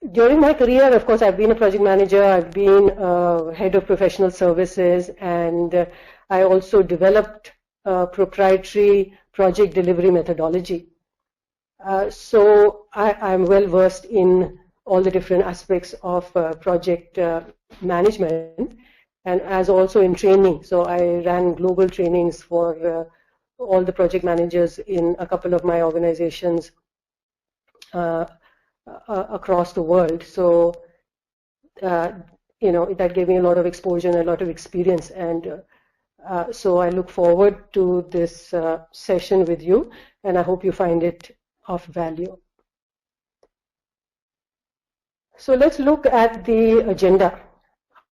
During my career, of course, I've been a project manager, I've been head of professional services, and I also developed proprietary project delivery methodology. So I'm well versed in all the different aspects of project management, and as also in training. So I ran global trainings for all the project managers in a couple of my organizations across the world. So that gave me a lot of exposure and a lot of experience, and so I look forward to this session with you, and I hope you find it of value. So let's look at the agenda.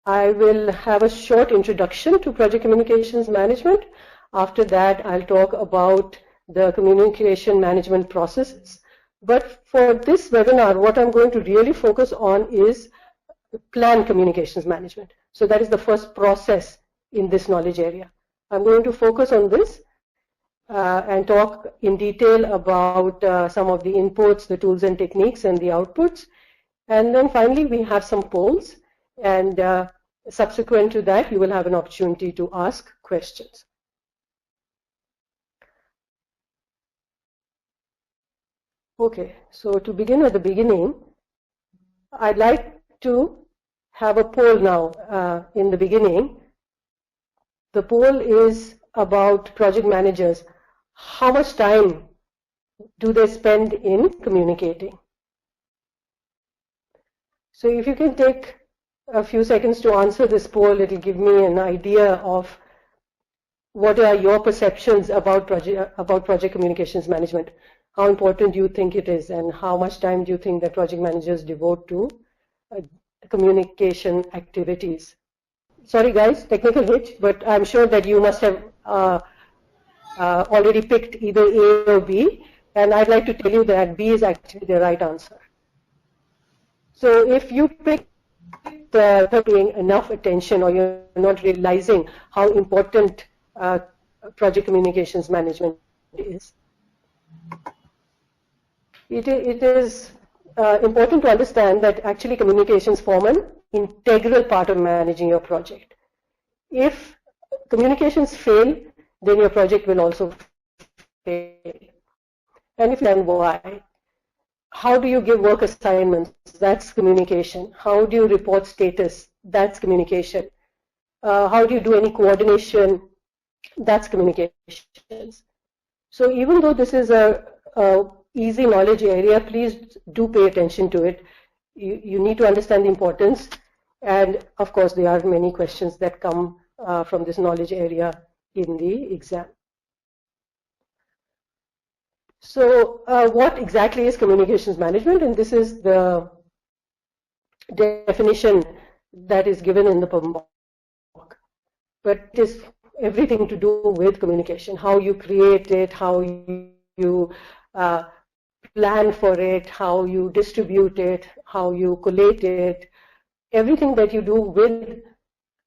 I will have a short introduction to project communications management. After that, I'll talk about the communication management processes. But for this webinar, what I'm going to really focus on is planned communications management. So that is the first process in this knowledge area. I'm going to focus on this and talk in detail about some of the inputs, the tools and techniques, and the outputs. And then finally, we have some polls. And subsequent to that, you will have an opportunity to ask questions. Okay, so to begin at the beginning, I'd like to have a poll now in the beginning. The poll is about project managers. How much time do they spend in communicating? So if you can take a few seconds to answer this poll, it will give me an idea of what are your perceptions about project communications management. How important do you think it is, and how much time do you think that project managers devote to communication activities? Sorry guys, technical hitch, but I'm sure that you must have already picked either A or B, and I'd like to tell you that B is actually the right answer. So if you pick not paying enough attention, or you're not realizing how important project communications management is. It is important to understand that actually communications form an integral part of managing your project. If communications fail, then your project will also fail. And if then why? How do you give work assignments? That's communication. How do you report status? That's communication. How do you do any coordination? That's communications. So even though this is a easy knowledge area, please do pay attention to it. You need to understand the importance, and of course there are many questions that come from this knowledge area in the exam. So what exactly is communications management? And this is the definition that is given in the PMBOK. But it is everything to do with communication, how you create it, how you plan for it, how you distribute it, how you collate it, everything that you do with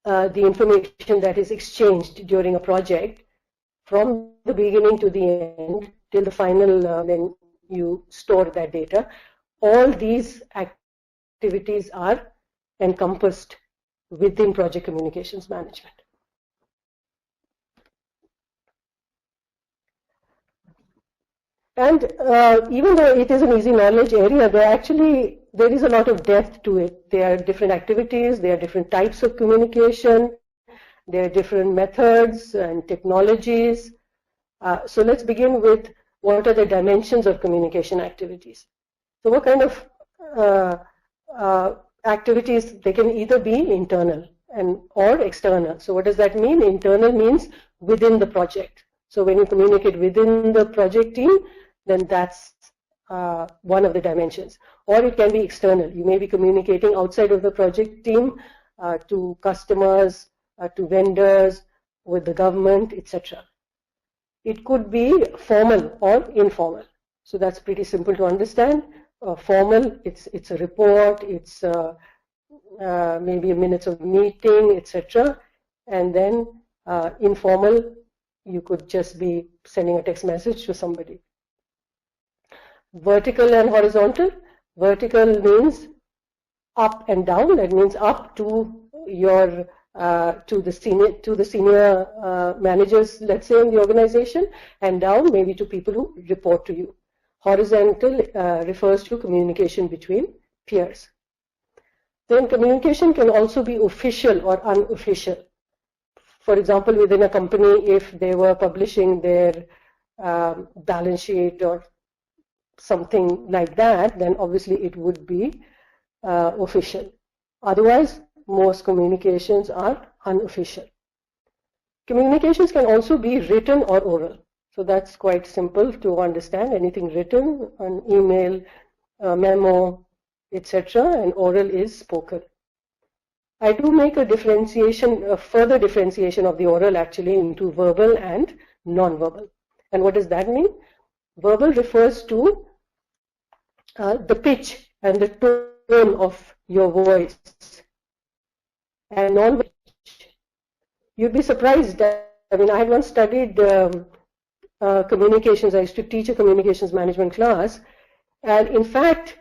the information that is exchanged during a project, from the beginning to the end till the final, then you store that data. All these activities are encompassed within project communications management. And even though it is an easy knowledge area, there is a lot of depth to it. There are different activities, there are different types of communication, there are different methods and technologies. So let's begin with what are the dimensions of communication activities. So what kind of activities? They can either be internal or external. So what does that mean? Internal means within the project. So when you communicate within the project team, then that's one of the dimensions. Or it can be external. You may be communicating outside of the project team to customers, to vendors, with the government, etc. It could be formal or informal. So that's pretty simple to understand. Formal, it's a report, it's maybe minutes of meeting, etc. And then informal, you could just be sending a text message to somebody. Vertical and horizontal. Vertical means up and down. That means up to your to the senior managers, let's say, in the organization, and down maybe to people who report to you. Horizontal refers to communication between peers. Then communication can also be official or unofficial. For example, within a company, if they were publishing their balance sheet or something like that, then obviously it would be official. Otherwise, most communications are unofficial. Communications can also be written or oral. So that's quite simple to understand. Anything written, an email, a memo, etc., and oral is spoken. I do make a differentiation, a further differentiation of the oral actually into verbal and non-verbal. And what does that mean? Verbal refers to the pitch and the tone of your voice. And non-verbal, you'd be surprised. I mean, I had once studied communications. I used to teach a communications management class. And in fact,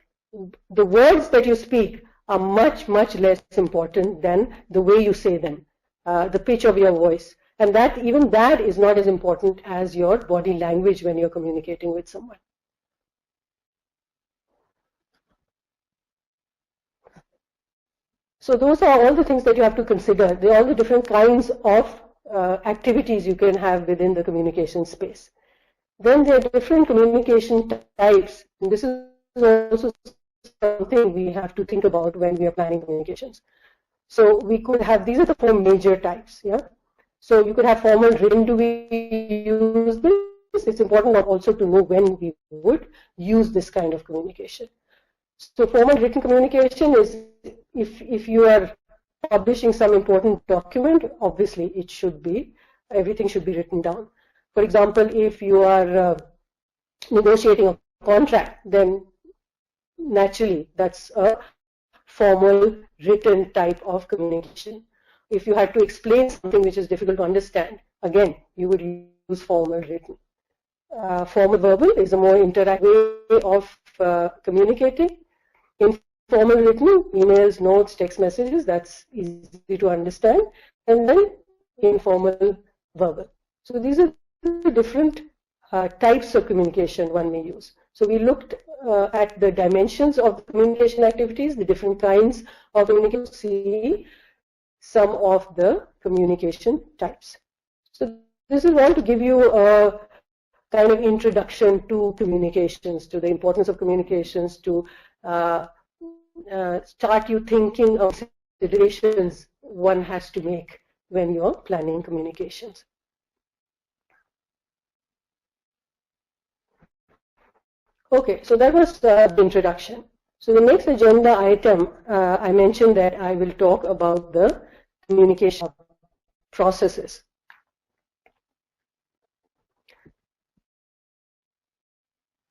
the words that you speak are much, much less important than the way you say them, the pitch of your voice. And that, even that is not as important as your body language when you're communicating with someone. So those are all the things that you have to consider. They are all the different kinds of activities you can have within the communication space. Then there are different communication types. And this is also something we have to think about when we are planning communications. So we could have, these are the 4 major types. Yeah. So you could have formal, written. Do we use this? It's important also to know when we would use this kind of communication. So formal written communication is if you are publishing some important document, obviously it should be, everything should be written down. For example, if you are negotiating a contract, then naturally that's a formal written type of communication. If you had to explain something which is difficult to understand, again, you would use formal written. Formal verbal is a more interactive way of communicating. Informal written, emails, notes, text messages, that's easy to understand. And then informal verbal. So these are the different types of communication one may use. So we looked at the dimensions of the communication activities, the different kinds of communication, see some of the communication types. So this is all to give you a kind of introduction to communications, to the importance of communications, to start you thinking of considerations one has to make when you're planning communications. Okay, so that was the introduction. So the next agenda item, I mentioned that I will talk about the communication processes.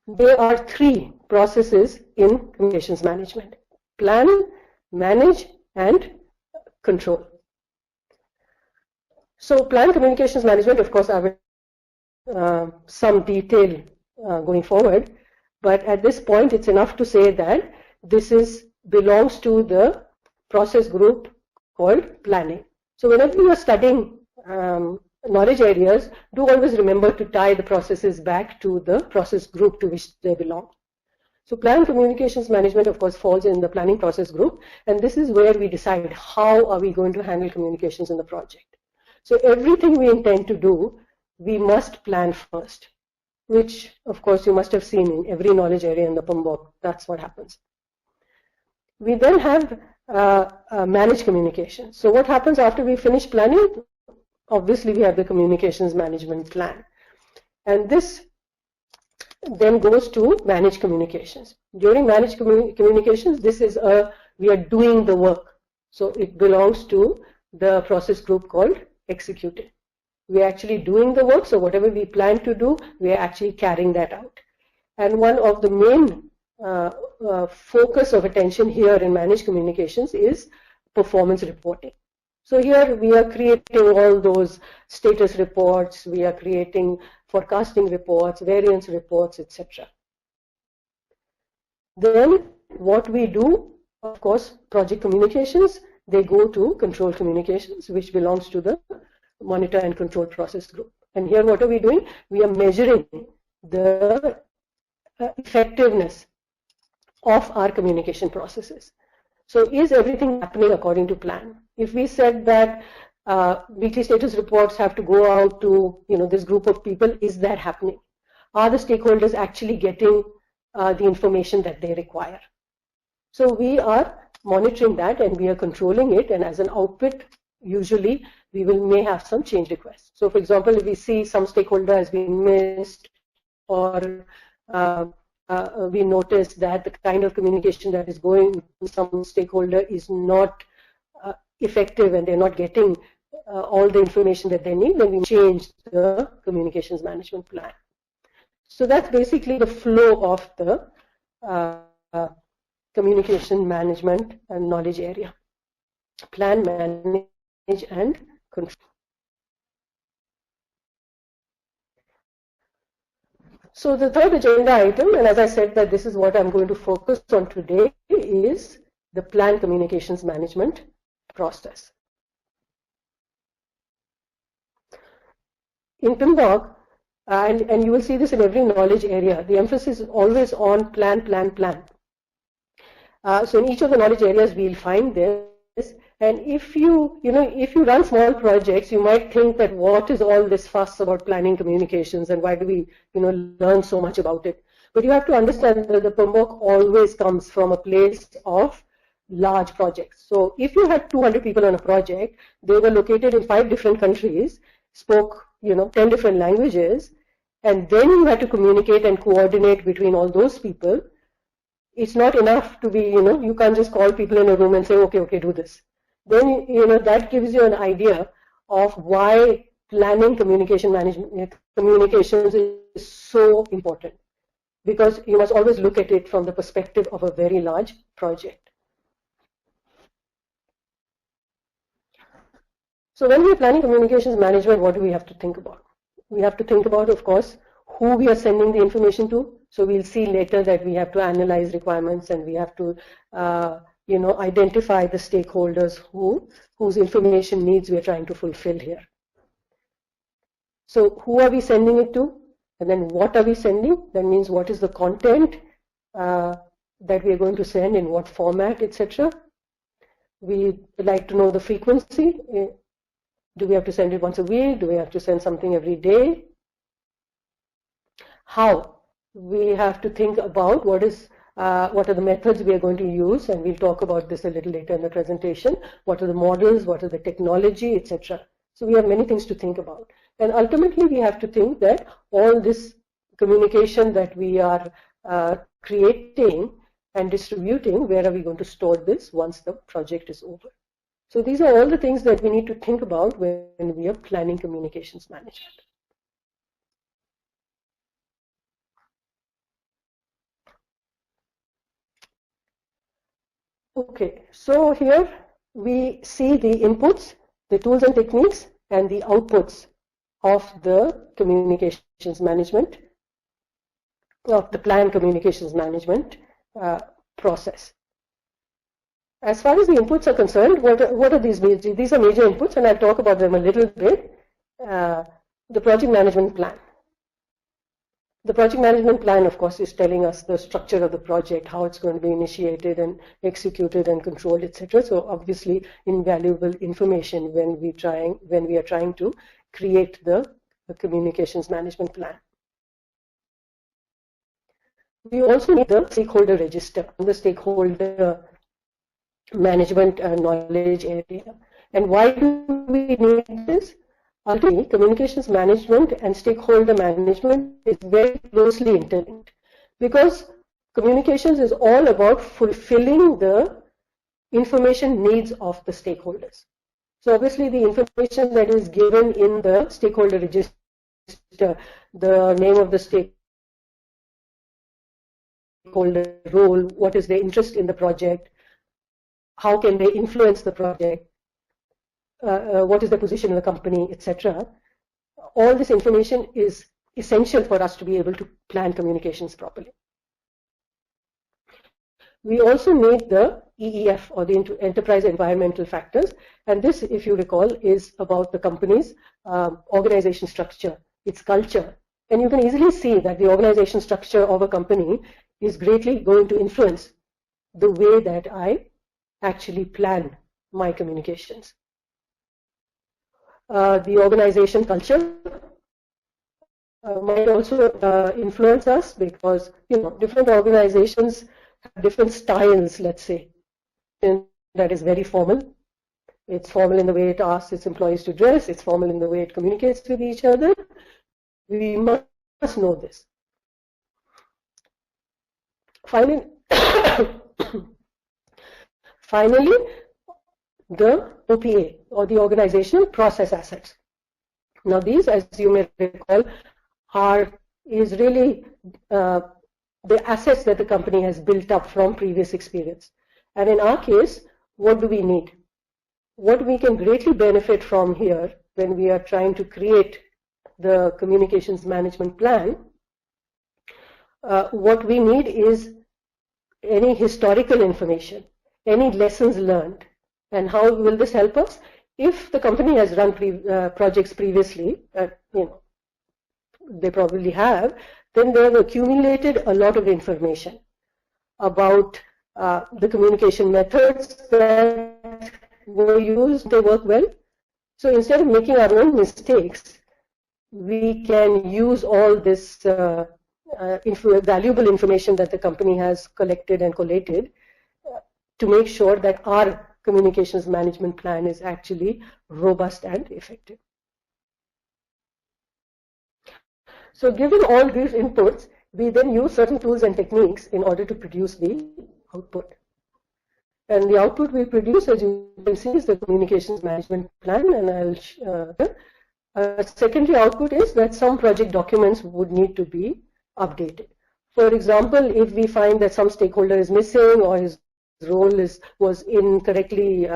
There are 3 processes in communications management: plan, manage, and control. So plan communications management, of course, I will some detail going forward, but at this point it's enough to say that this belongs to the process group called planning. So whenever you are studying knowledge areas, do always remember to tie the processes back to the process group to which they belong. So plan communications management, of course, falls in the planning process group, and this is where we decide how are we going to handle communications in the project. So everything we intend to do, we must plan first, which, of course, you must have seen in every knowledge area in the PMBOK. That's what happens. We then have manage communication. So what happens after we finish planning? Obviously, we have the communications management plan. And this then goes to manage communications. During manage communications, this is we are doing the work. So it belongs to the process group called executing. We are actually doing the work, so whatever we plan to do, we are actually carrying that out. And one of the main focus of attention here in managed communications is performance reporting. So here we are creating all those status reports, we are creating forecasting reports, variance reports, etc. Then what we do of course, project communications, they go to control communications, which belongs to the monitor and control process group. And here what are we doing? We are measuring the effectiveness of our communication processes. So is everything happening according to plan? If we said that weekly status reports have to go out to this group of people, is that happening? Are the stakeholders actually getting the information that they require? So we are monitoring that and we are controlling it, and as an output, usually we may have some change requests. So for example, if we see some stakeholder has been missed, or we notice that the kind of communication that is going to some stakeholder is not effective and they're not getting all the information that they need, then we change the communications management plan. So that's basically the flow of the communication management and knowledge area. Plan, manage, and control. So the third agenda item, and as I said that this is what I'm going to focus on today, is the plan communications management process. In PMBOK, and you will see this in every knowledge area, the emphasis is always on plan, plan, plan. So in each of the knowledge areas, we'll find this. And if you run small projects, you might think that what is all this fuss about planning communications and why do we, learn so much about it? But you have to understand that the PMBOK always comes from a place of large projects. So if you had 200 people on a project, they were located in 5 different countries, spoke 10 different languages, and then you had to communicate and coordinate between all those people. It's not enough to be, you can't just call people in a room and say, okay, do this. Then, that gives you an idea of why planning communications is so important. Because you must always look at it from the perspective of a very large project. So when we are planning communications management, what do we have to think about? We have to think about, of course, who we are sending the information to. So we'll see later that we have to analyze requirements and we have to, identify the stakeholders whose information needs we are trying to fulfill here. So who are we sending it to? And then what are we sending? That means what is the content that we are going to send, in what format, etc. We like to know the frequency. Do we have to send it once a week? Do we have to send something every day? How? We have to think about what are the methods we are going to use, and we'll talk about this a little later in the presentation. What are the models? What are the technology, etc. So we have many things to think about. And ultimately, we have to think that all this communication that we are creating and distributing, where are we going to store this once the project is over? So these are all the things that we need to think about when we are planning communications management. Okay, so here we see the inputs, the tools and techniques, and the outputs of the communications management, of the plan communications management process. As far as the inputs are concerned, what are these? These are major inputs, and I'll talk about them a little bit. The project management plan. The project management plan, of course, is telling us the structure of the project, how it's going to be initiated and executed and controlled, etc. So obviously invaluable information when we are trying to create the communications management plan. We also need the stakeholder register, the stakeholder management knowledge area. And why do we need this? Ultimately, communications management and stakeholder management is very closely interlinked, because communications is all about fulfilling the information needs of the stakeholders. So obviously the information that is given in the stakeholder register, the name of the stakeholder role, what is their interest in the project, how can they influence the project, what is the position in the company, etc. All this information is essential for us to be able to plan communications properly. We also need the EEF, or the enterprise environmental factors. And this, if you recall, is about the company's organization structure, its culture. And you can easily see that the organization structure of a company is greatly going to influence the way that I actually plan my communications. The organization culture might also influence us, because different organizations have different styles, let's say, and that is very formal. It's formal in the way it asks its employees to dress. It's formal in the way it communicates with each other. We must know this. Finally, the OPA, or the organizational process assets. Now these, as you may recall, is really the assets that the company has built up from previous experience. And in our case, what do we need? What we can greatly benefit from here when we are trying to create the communications management plan, what we need is any historical information, any lessons learned. And how will this help us? If the company has run projects previously, they probably have, then they have accumulated a lot of information about the communication methods that were used, they work well. So instead of making our own mistakes, we can use all this valuable information that the company has collected and collated to make sure that our communications management plan is actually robust and effective. So given all these inputs, we then use certain tools and techniques in order to produce the output. And the output we produce, as you can see, is the communications management plan. And secondary output is that some project documents would need to be updated. For example, if we find that some stakeholder is missing, or his role was incorrectly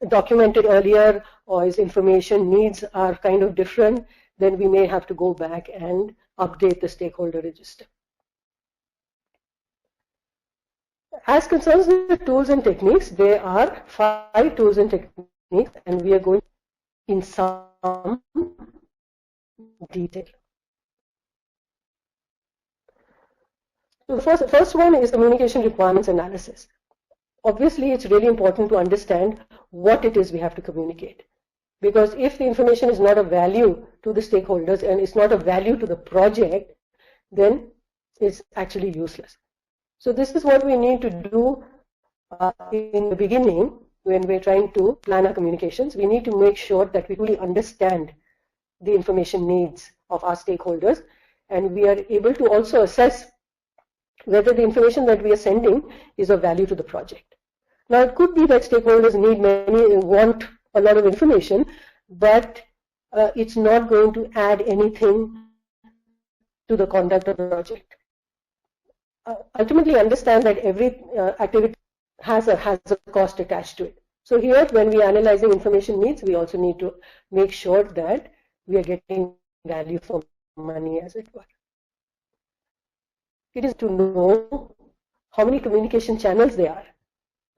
documented earlier, or his information needs are kind of different, then we may have to go back and update the stakeholder register. As concerns the tools and techniques, there are 5 tools and techniques, and we are going in some detail. So the first one is communication requirements analysis. Obviously, it's really important to understand what it is we have to communicate. Because if the information is not of value to the stakeholders and it's not of value to the project, then it's actually useless. So this is what we need to do in the beginning when we're trying to plan our communications. We need to make sure that we really understand the information needs of our stakeholders, and we are able to also assess whether the information that we are sending is of value to the project. Now, it could be that stakeholders want a lot of information, but it's not going to add anything to the conduct of the project. Ultimately, understand that every activity has a cost attached to it. So here, when we are analyzing information needs, we also need to make sure that we are getting value for money, as it were. It is to know how many communication channels there are.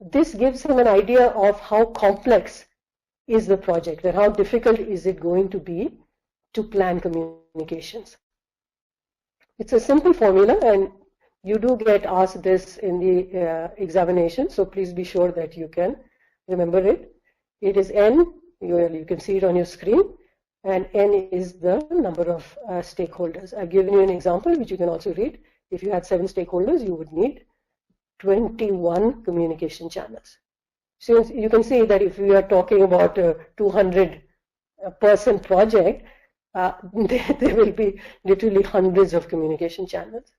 This gives him an idea of how complex is the project and how difficult is it going to be to plan communications. It's a simple formula, and you do get asked this in the examination, so please be sure that you can remember it. It is N, you can see it on your screen, and N is the number of stakeholders. I've given you an example which you can also read. If you had 7 stakeholders, you would need 21 communication channels. So you can see that if we are talking about a 200-person project, there will be literally hundreds of communication channels.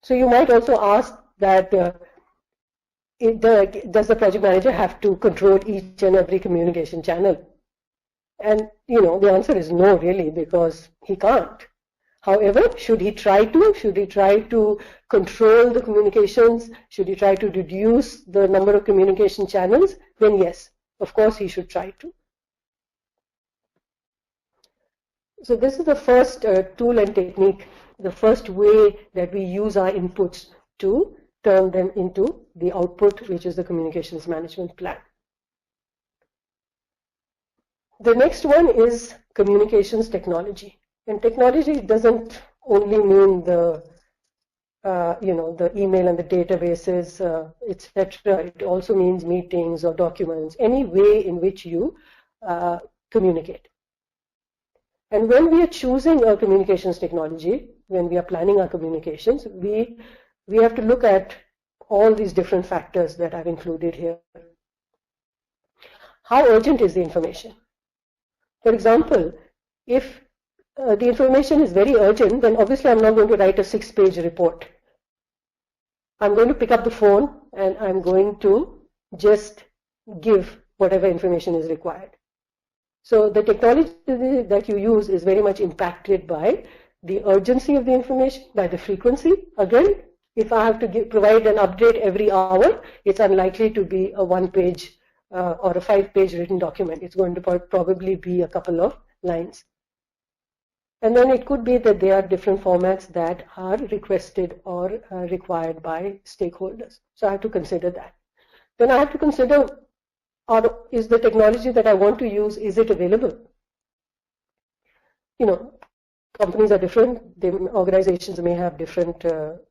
So you might also ask that does the project manager have to control each and every communication channel? And the answer is no, really, because he can't. However, should he try to? Should he try to control the communications? Should he try to reduce the number of communication channels? Then yes, of course he should try to. So this is the first tool and technique, the first way that we use our inputs to turn them into the output, which is the communications management plan. The next one is communications technology. And technology doesn't only mean the the email and the databases, etc. It also means meetings or documents, any way in which you communicate. And when we are choosing our communications technology, when we are planning our communications, we have to look at all these different factors that I've included here. How urgent is the information? For example, if the information is very urgent, then obviously I'm not going to write a 6-page report. I'm going to pick up the phone and I'm going to just give whatever information is required. So the technology that you use is very much impacted by the urgency of the information, by the frequency. Again, if I have to provide an update every hour, it's unlikely to be a 1-page or a 5-page written document. It's going to probably be a couple of lines. And then it could be that there are different formats that are requested or required by stakeholders. So I have to consider that. Then I have to consider, is the technology that I want to use, is it available? Companies are different. Organizations may have different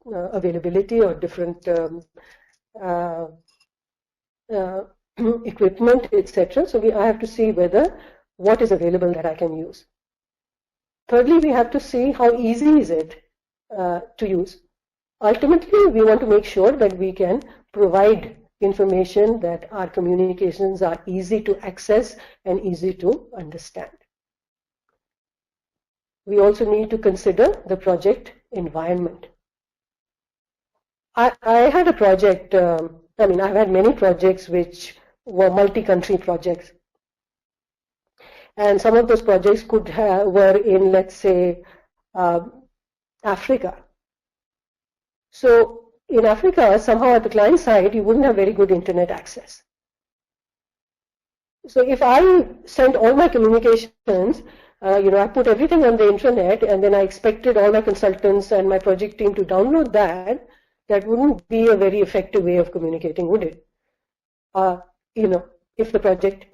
availability or different equipment, etc. So I have to see what is available that I can use. Thirdly, we have to see how easy is it to use. Ultimately, we want to make sure that we can provide information, that our communications are easy to access and easy to understand. We also need to consider the project environment. I had a project, I've had many projects which were multi-country projects. And some of those projects were in, let's say, Africa. So in Africa, somehow at the client side, you wouldn't have very good internet access. So if I sent all my communications, I put everything on the internet, and then I expected all my consultants and my project team to download that, that wouldn't be a very effective way of communicating, would it? If the project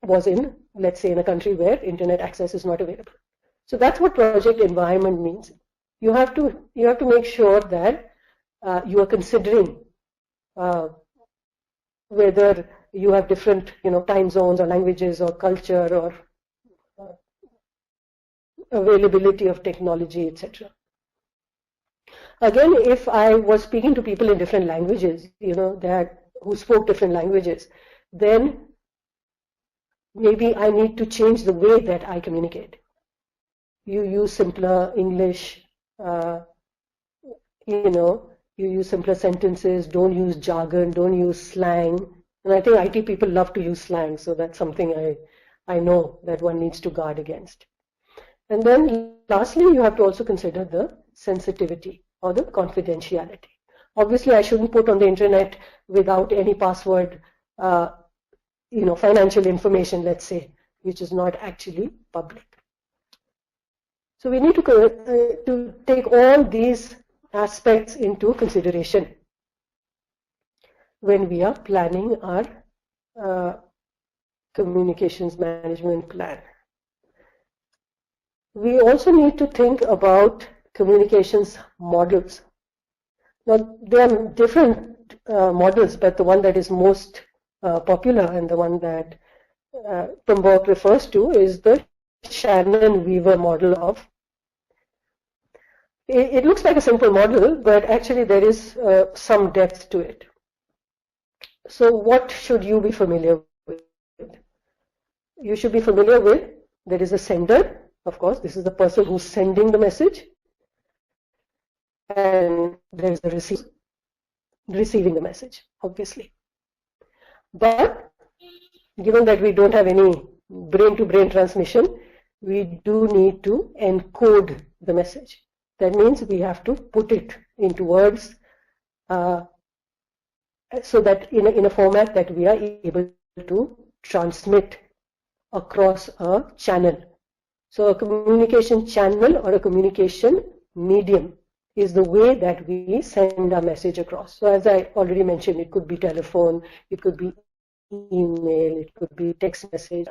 was in, let's say, in a country where internet access is not available. So that's what project environment means. You have to make sure that you are considering whether you have different time zones or languages or culture or availability of technology, etc. Again, if I was speaking to people in different languages, who spoke different languages, then maybe I need to change the way that I communicate. You use simpler English, you use simpler sentences, don't use jargon, don't use slang. And I think IT people love to use slang, so that's something I know that one needs to guard against. And then lastly, you have to also consider the sensitivity or the confidentiality. Obviously, I shouldn't put on the internet without any password, financial information, let's say, which is not actually public. So we need to take all these aspects into consideration when we are planning our communications management plan. We also need to think about communications models. Now, there are different models, but the one that is most popular and the one that PMBOK refers to is the Shannon-Weaver model of. It looks like a simple model, but actually there is some depth to it. So what should you be familiar with? You should be familiar with, there is a sender, of course, this is the person who's sending the message, and there is the receiving the message, obviously. But given that we don't have any brain-to-brain transmission, we do need to encode the message. That means we have to put it into words so that in a format that we are able to transmit across a channel. So a communication channel or a communication medium is the way that we send our message across. So as I already mentioned, it could be telephone, it could be email, it could be text message.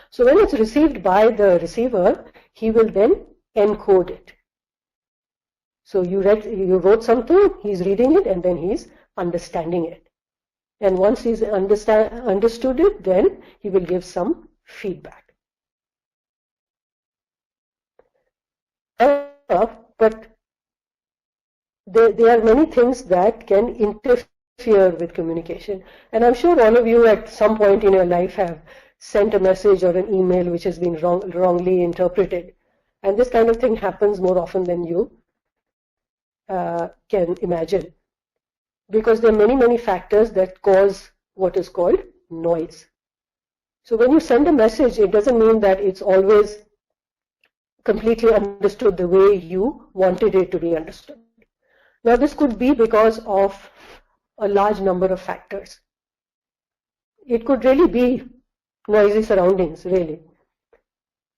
So when it's received by the receiver, he will then encode it. So you wrote something, he's reading it, and then he's understanding it. And once he's understood it, then he will give some feedback. But there are many things that can interfere with communication. And I'm sure all of you at some point in your life have sent a message or an email which has been wrongly interpreted. And this kind of thing happens more often than you can imagine. Because there are many factors that cause what is called noise. So when you send a message, it doesn't mean that it's always completely understood the way you wanted it to be understood. Now this could be because of a large number of factors. It could really be noisy surroundings, really.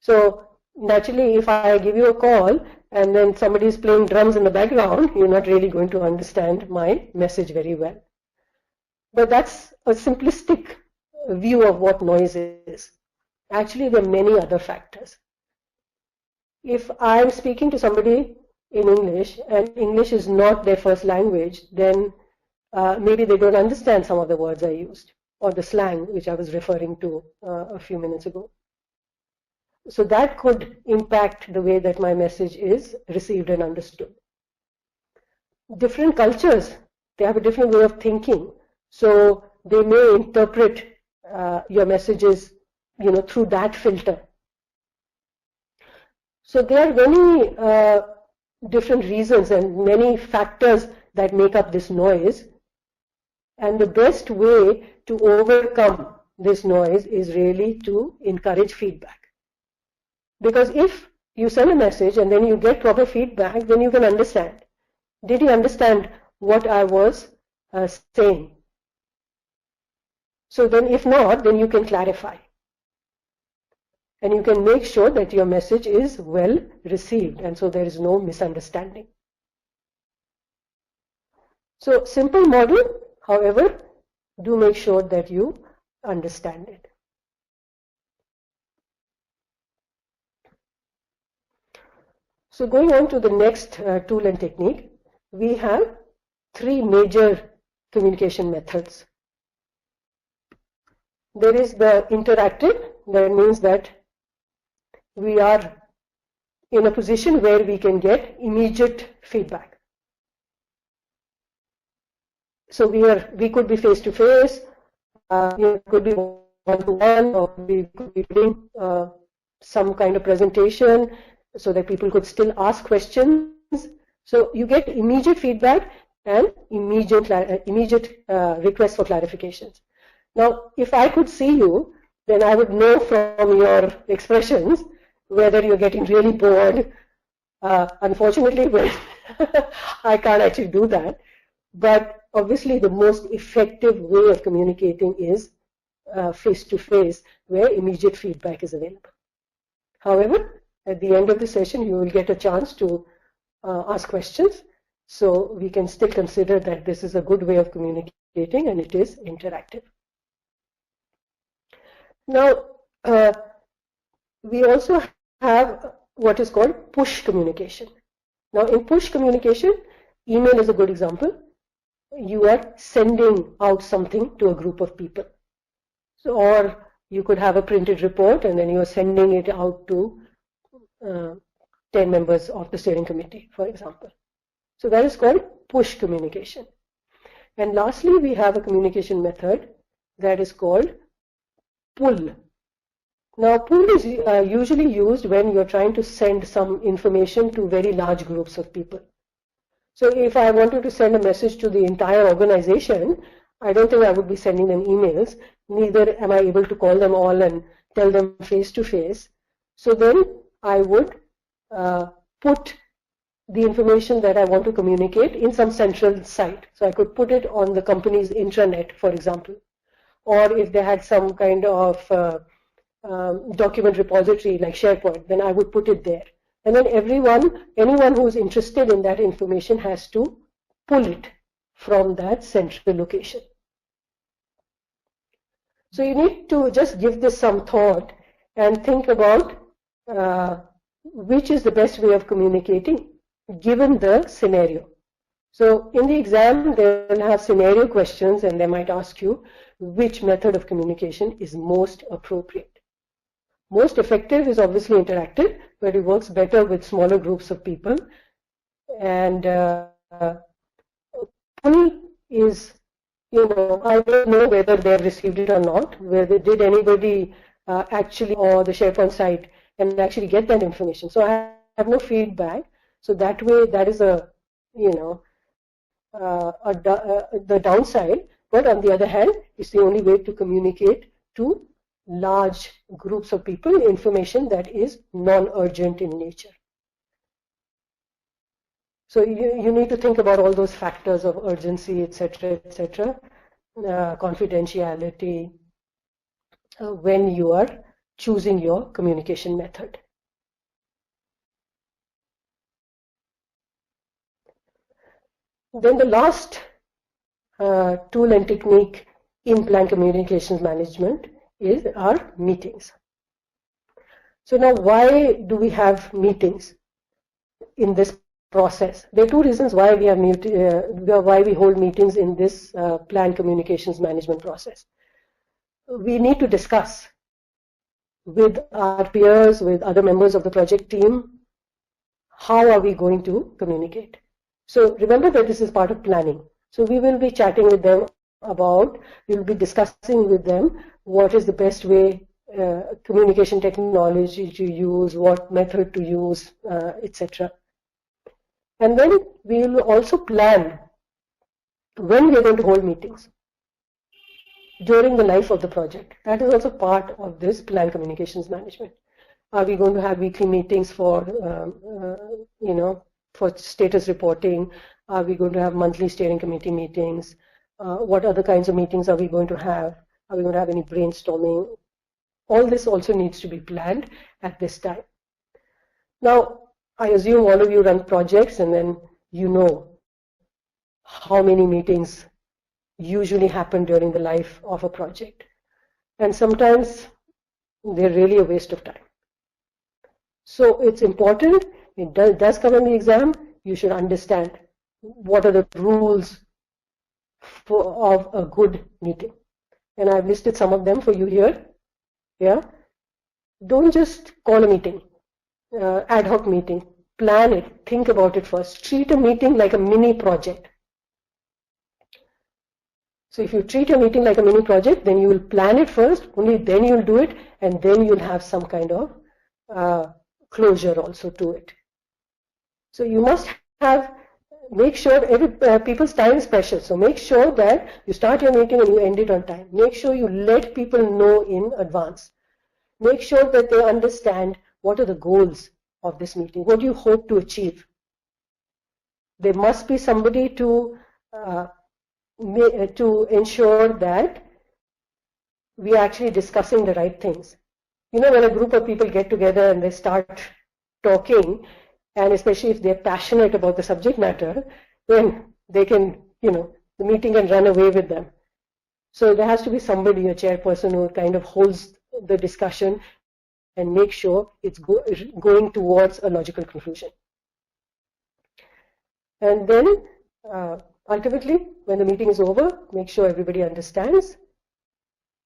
So naturally, if I give you a call and then somebody is playing drums in the background, you're not really going to understand my message very well. But that's a simplistic view of what noise is. Actually, there are many other factors. If I'm speaking to somebody in English and English is not their first language, then maybe they don't understand some of the words I used or the slang which I was referring to a few minutes ago. So that could impact the way that my message is received and understood. Different cultures, they have a different way of thinking. So they may interpret your messages, through that filter. So there are many different reasons and many factors that make up this noise. And the best way to overcome this noise is really to encourage feedback. Because if you send a message and then you get proper feedback, then you can understand. Did you understand what I was saying? So then if not, then you can clarify. And you can make sure that your message is well received and so there is no misunderstanding. So simple model, however, do make sure that you understand it. So going on to the next tool and technique, we have three major communication methods. There is the interactive, that means that we are in a position where we can get immediate feedback. So we could be face to face, could be one-to-one, or we could be doing some kind of presentation so that people could still ask questions. So you get immediate feedback and immediate requests for clarifications. Now, if I could see you, then I would know from your expressions whether you're getting really bored. Unfortunately, I can't actually do that. But obviously, the most effective way of communicating is face-to-face, where immediate feedback is available. However, at the end of the session, you will get a chance to ask questions. So we can still consider that this is a good way of communicating and it is interactive. Now, we also have what is called push communication. Now, in push communication, email is a good example. You are sending out something to a group of people. So, or you could have a printed report and then you are sending it out to 10 members of the steering committee, for example. So that is called push communication. And lastly, we have a communication method that is called pull. Now, pull is usually used when you're trying to send some information to very large groups of people. So if I wanted to send a message to the entire organization, I don't think I would be sending them emails. Neither am I able to call them all and tell them face to face. So then I would put the information that I want to communicate in some central site. So I could put it on the company's intranet, for example. Or if they had some kind of document repository like SharePoint, then I would put it there. And then anyone who's interested in that information has to pull it from that central location. So you need to just give this some thought and think about which is the best way of communicating given the scenario. So in the exam, they will have scenario questions and they might ask you which method of communication is most appropriate. Most effective is obviously interactive, but it works better with smaller groups of people. And pull is, I don't know whether they have received it or not, whether did anybody actually, or the SharePoint site, and actually get that information. So I have no feedback. So that way, that is the downside. But on the other hand, it's the only way to communicate to large groups of people information that is non-urgent in nature. So you need to think about all those factors of urgency, etc., confidentiality, when you are choosing your communication method. Then the last tool and technique in plan communications management is our meetings. So now, why do we have meetings in this process? There are two reasons why we have why we hold meetings in this plan communications management process. We need to discuss with our peers, with other members of the project team, how are we going to communicate. So remember that this is part of planning. So we will be chatting with them we will be discussing with them what is the best way, communication technology to use, what method to use, etc. And then we will also plan when we are going to hold meetings during the life of the project. That is also part of this plan communications management. Are we going to have weekly meetings for, for status reporting? Are we going to have monthly steering committee meetings? What other kinds of meetings are we going to have? Are we going to have any brainstorming? All this also needs to be planned at this time. Now, I assume all of you run projects and then you know how many meetings usually happen during the life of a project. And sometimes they're really a waste of time. So it's important, it does come in the exam, you should understand what are the rules of a good meeting. And I've listed some of them for you here. Yeah. Don't just call a meeting, ad hoc meeting. Plan it, think about it first. Treat a meeting like a mini project. So if you treat a meeting like a mini project, then you will plan it first, only then you will do it, and then you'll have some kind of closure also to it. So you must make sure people's time is precious. So make sure that you start your meeting and you end it on time. Make sure you let people know in advance. Make sure that they understand what are the goals of this meeting. What do you hope to achieve? There must be somebody to ensure that we are actually discussing the right things. When a group of people get together and they start talking, and especially if they're passionate about the subject matter, then they can, the meeting can run away with them. So there has to be somebody, a chairperson, who kind of holds the discussion and make sure it's going towards a logical conclusion. And then ultimately, when the meeting is over, make sure everybody understands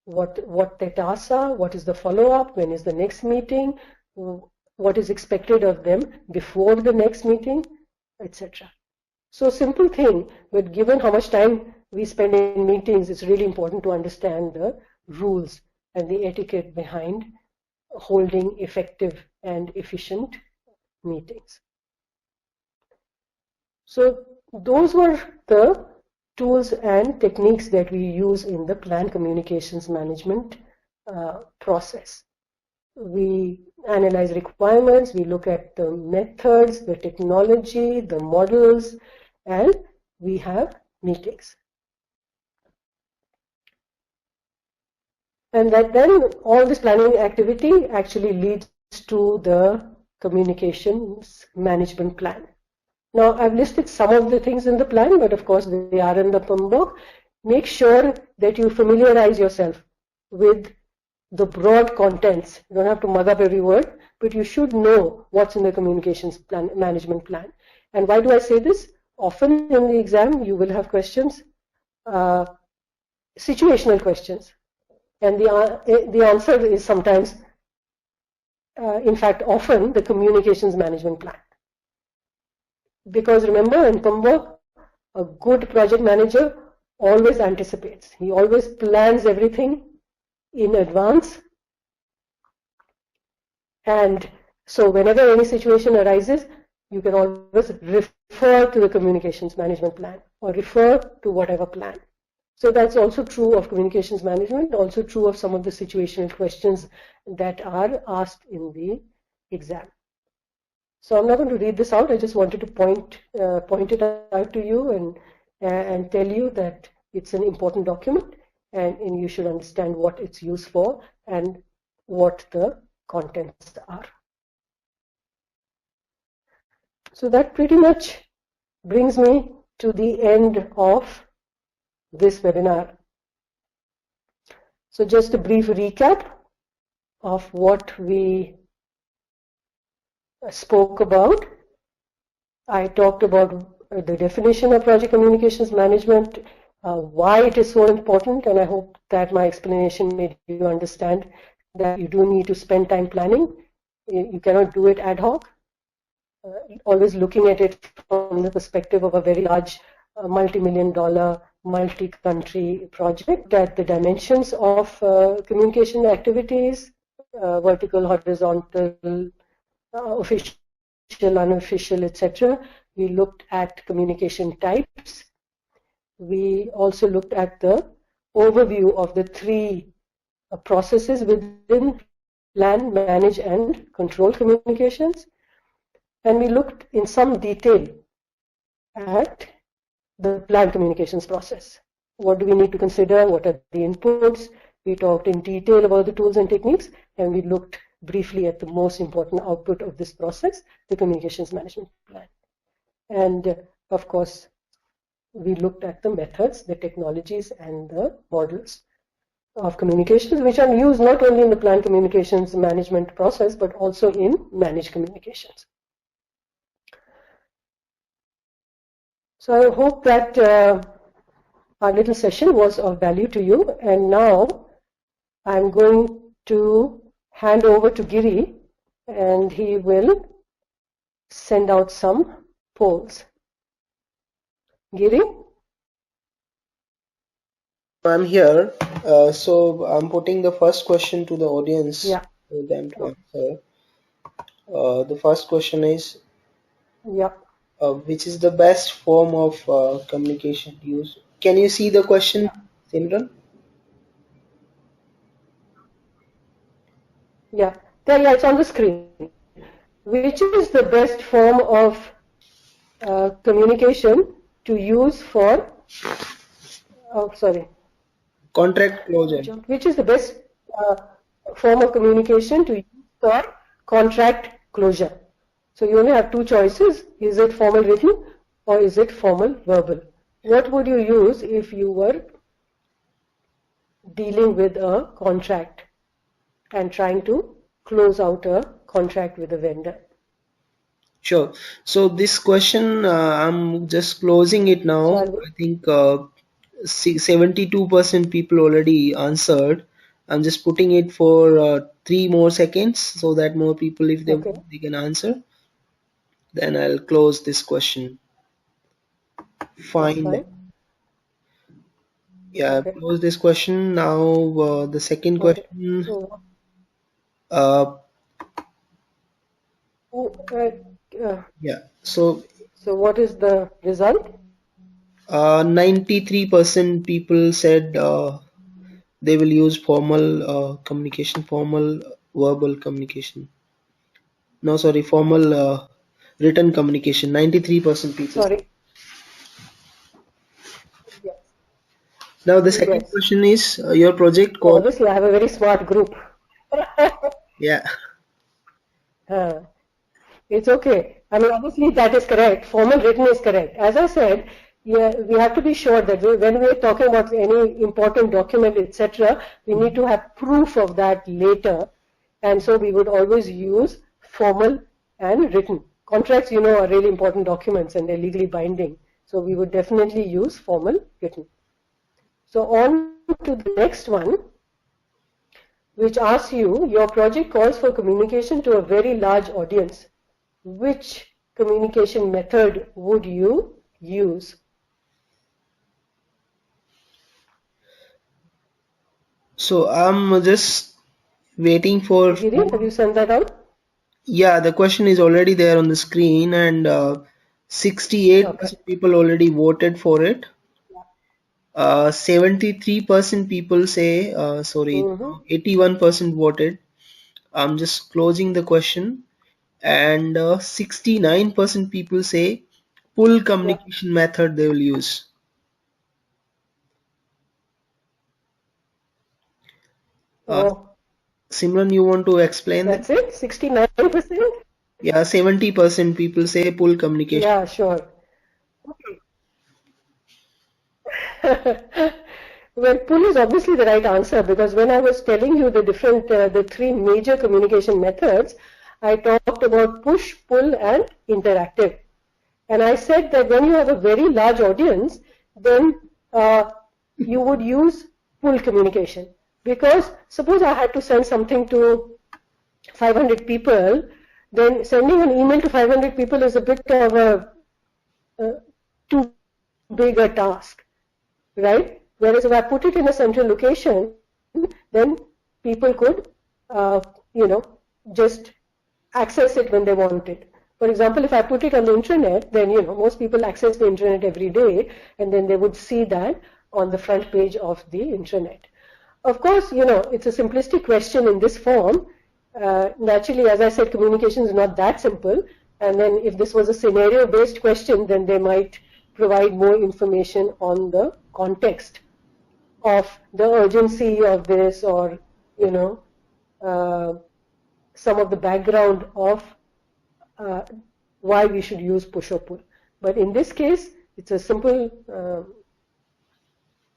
what their tasks are, what is the follow-up, when is the next meeting, what is expected of them before the next meeting, etc. So simple thing, but given how much time we spend in meetings, it's really important to understand the rules and the etiquette behind holding effective and efficient meetings. So those were the tools and techniques that we use in the plan communications management process. We analyze requirements, we look at the methods, the technology, the models, and we have meetings. And that then all this planning activity actually leads to the communications management plan. Now, I've listed some of the things in the plan, but of course they are in the PMBOK. Make sure that you familiarize yourself with the broad contents. You don't have to mug up every word, but you should know what's in the communications plan, management plan. And why do I say this? Often in the exam, you will have questions, situational questions. And the answer is sometimes, in fact, often the communications management plan. Because remember, in PMBOK, a good project manager always anticipates. He always plans everything in advance. And so whenever any situation arises, you can always refer to the communications management plan or refer to whatever plan. So that's also true of communications management, also true of some of the situational questions that are asked in the exam. So I'm not going to read this out. I just wanted to point it out to you and tell you that it's an important document, and you should understand what it's used for and what the contents are. So that pretty much brings me to the end of this webinar. So just a brief recap of what we spoke about. I talked about the definition of project communications management, why it is so important, and I hope that my explanation made you understand that you do need to spend time planning. You cannot do it ad hoc. Always looking at it from the perspective of a very large multi-million-dollar, multi-country project, that the dimensions of communication activities, vertical, horizontal, official, unofficial, etc. We looked at communication types. We also looked at the overview of the three processes within plan, manage, and control communications. And we looked in some detail at the plan communications process. What do we need to consider? What are the inputs? We talked in detail about the tools and techniques, and we looked briefly at the most important output of this process, the communications management plan. And of course, we looked at the methods, the technologies, and the models of communications, which are used not only in the plan communications management process, but also in managed communications. So I hope that our little session was of value to you. And now I'm going to hand over to Giri, and he will send out some polls. Giri? I'm here. So I'm putting the first question to the audience for them to answer. The first question is, which is the best form of communication used? Can you see the question, Simran? Yeah, it's on the screen. Which is the best form of communication to use for, contract closure. Which is the best form of communication to use for contract closure? So you only have two choices. Is it formal written or is it formal verbal? What would you use if you were dealing with a contract and trying to close out a contract with a vendor? Sure. So this question, I'm just closing it now. I think 72% people already answered. I'm just putting it for 3 more seconds so that more people, if they can answer, then I'll close this question. Fine. Yeah, close this question. Now the second question. Yeah. So what is the result? 93% people said they will use formal communication, formal verbal communication. No, sorry, formal written communication. 93% people. Sorry. Yes. Now the second question is your project called. Obviously, I have a very smart group. Yeah. It's okay. I mean, obviously that is correct. Formal written is correct. As I said, yeah, we have to be sure that when we are talking about any important document, etc., we need to have proof of that later. And so we would always use formal and written. Contracts, you know, are really important documents and they're legally binding. So we would definitely use formal written. So on to the next one, which asks you, your project calls for communication to a very large audience. Which communication method would you use? So I'm just waiting for. Giri, have you sent that out? Yeah, the question is already there on the screen, and 68% people already voted for it. 73% people say, 81% voted. I'm just closing the question, and 69% people say pull communication method they will use. Simran, you want to explain that? That's it? 69%? Yeah, 70% people say pull communication. Yeah, sure. Okay. Well, pull is obviously the right answer because when I was telling you the different, the three major communication methods, I talked about push, pull, and interactive. And I said that when you have a very large audience, then you would use pull communication. Because suppose I had to send something to 500 people, then sending an email to 500 people is a bit of a too big a task, right? Whereas if I put it in a central location, then people could, just access it when they want it. For example, if I put it on the internet, then, most people access the internet every day, and then they would see that on the front page of the internet. Of course, it's a simplistic question in this form. Naturally, as I said, communication is not that simple. And then if this was a scenario-based question, then they might provide more information on the context of the urgency of this or, some of the background of why we should use push or pull. But in this case, it's a simple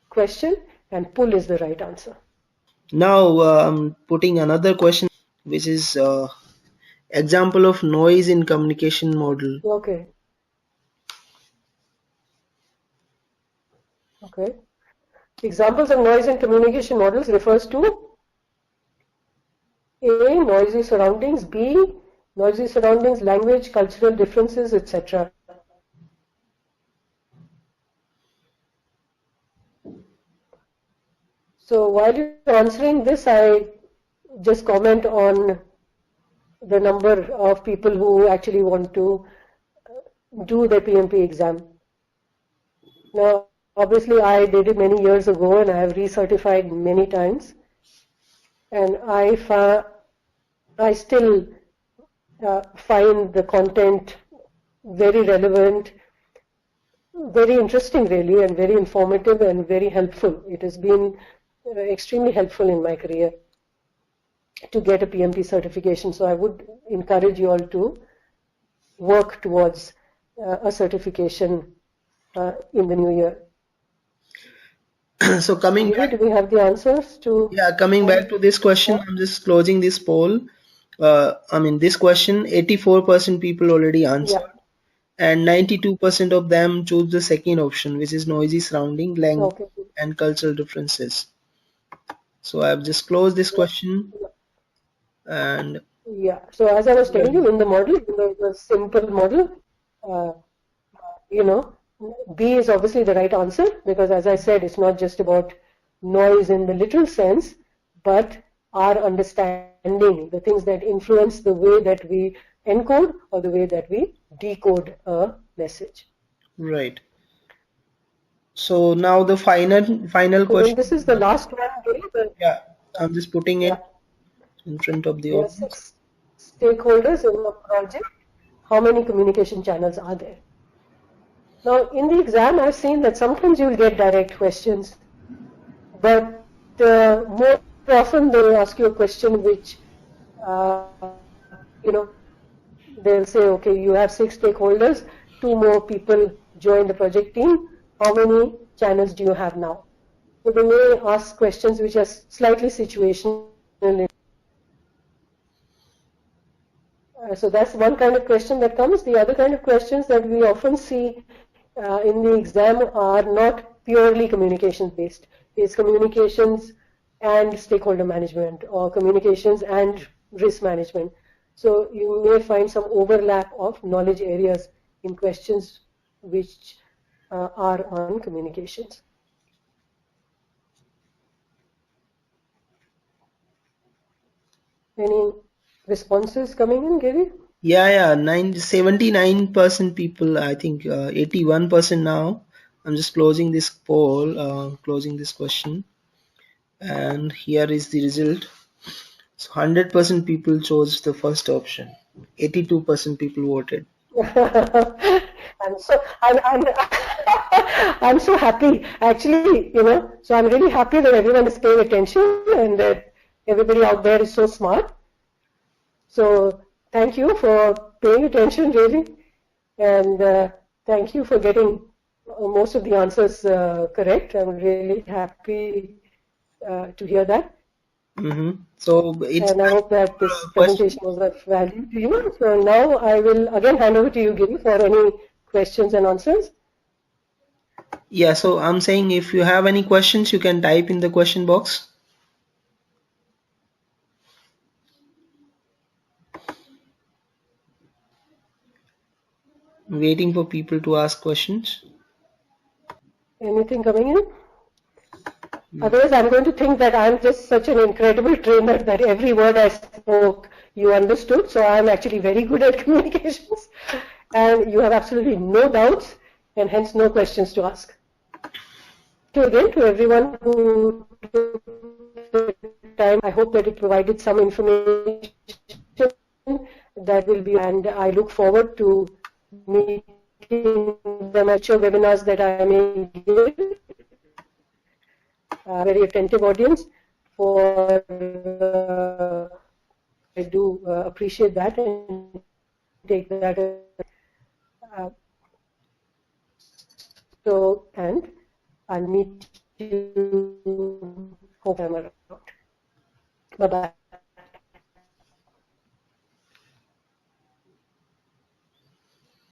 question and pull is the right answer. Now I'm putting another question, which is example of noise in communication model. Okay. Examples of noise in communication models refers to A, noisy surroundings, B, noisy surroundings, language, cultural differences, etc. So while you're answering this, I just comment on the number of people who actually want to do the PMP exam. Now, obviously, I did it many years ago and I have recertified many times. And I still find the content very relevant, very interesting really, and very informative and very helpful. It has been extremely helpful in my career to get a PMP certification. So I would encourage you all to work towards a certification in the new year. So coming back, do we have the answers to? Yeah, coming back to this question, I'm just closing this poll. This question, 84% people already answered, and 92% of them choose the second option, which is noisy surrounding, language, and cultural differences. So I've just closed this question. And so as I was telling you, in the model, the simple model, B is obviously the right answer because, as I said, it's not just about noise in the literal sense, but our understanding, the things that influence the way that we encode or the way that we decode a message. Right. So now the final question. This is the last one. Yeah, I'm just putting it in front of the audience. 6 stakeholders in the project. How many communication channels are there? Now, in the exam, I've seen that sometimes you'll get direct questions, but more often they will ask you a question which, they'll say, okay, you have 6 stakeholders, 2 more people join the project team. How many channels do you have now? So they may ask questions which are slightly situational. So that's one kind of question that comes. The other kind of questions that we often see in the exam are not purely communications based. It's communications and stakeholder management, or communications and risk management. So you may find some overlap of knowledge areas in questions which are on communications. Any responses coming in, Gary? Yeah, 79% people, I think 81% now. I'm just closing this poll, closing this question. And here is the result. So 100% people chose the first option. 82% people voted. I'm I'm so happy. Actually, so I'm really happy that everyone is paying attention and that everybody out there is so smart. So thank you for paying attention, really, and thank you for getting most of the answers correct. I'm really happy to hear that. So it's, and I hope that this presentation was of value to you. So now I will again hand over to you, Giri, for any questions and answers. Yeah, so I'm saying if you have any questions, you can type in the question box. I'm waiting for people to ask questions. Anything coming in? Otherwise, I'm going to think that I'm just such an incredible trainer that every word I spoke you understood. So I'm actually very good at communications, and you have absolutely no doubts, and hence no questions to ask. So again, to everyone who took the time, I hope that it provided some information that will be, and I look forward to meeting the future webinars that I may give. Very attentive audience for I do appreciate that and take that so, and I'll meet you hope I'm around. Bye bye.